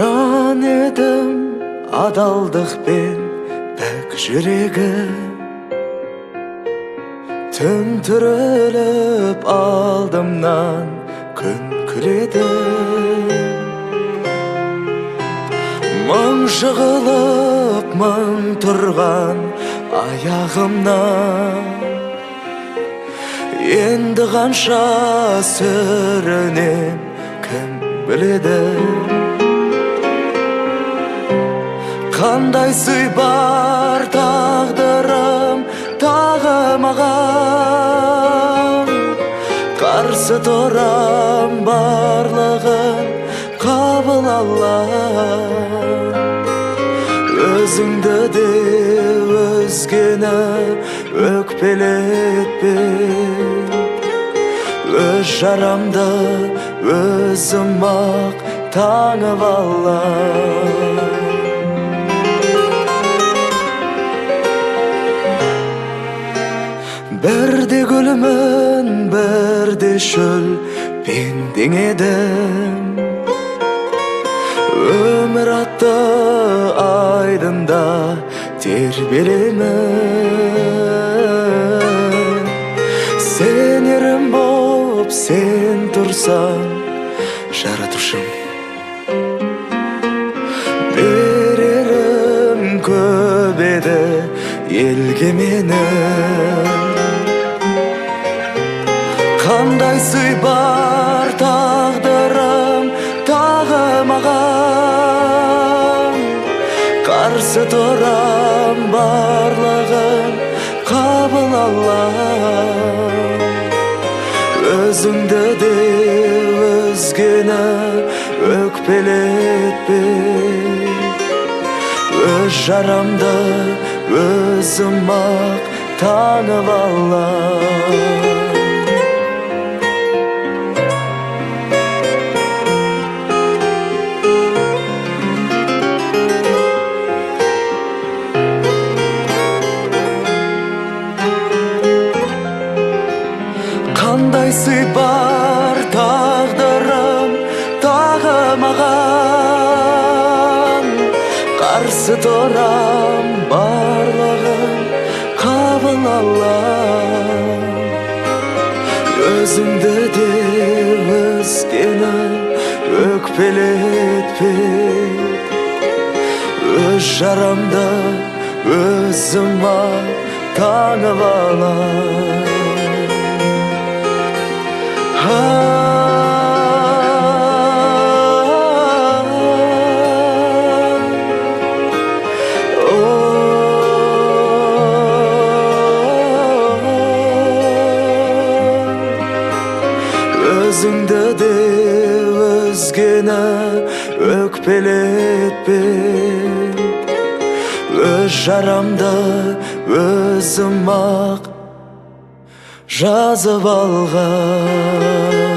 жан едім адалдықпен пәк жүрегі, түн түріліп алдымнан күн күледі. Мың жығылып мың тұрған аяғымнан, енді қанша сүрінем кім біледі. Қандай сый бар тағдырым тағы маған, қарсы тұрам барлығын қабыл ала. Өзіңді де өзгені өкпелетпе, өз жарамды өзім-ақ таңып алам. Бірде гүлмін, бірде шөл пендең едім. Өмір атты айдында тербелемін. Сен ерім боп сен тұрсаң жаратушым, берерім көп еді елге менің. Қандай сый бар тағдырым тағы маған, қарсы тұрам барлығын қабыл алам. Өзіңді де өзгені өкпелетпе, өз жарамды өзім-ақ таңып алам. Қандай сый бар тағдырым тағы маған, қарсы тұрам барлығын қабыл алам. Өзіңді де өзгені өкпелетпе, өз жарамды өзім-ақ таңып алам. Өзіңді де өзгені өкпелетпе, өз жарамды өзім-ақ жазып алған.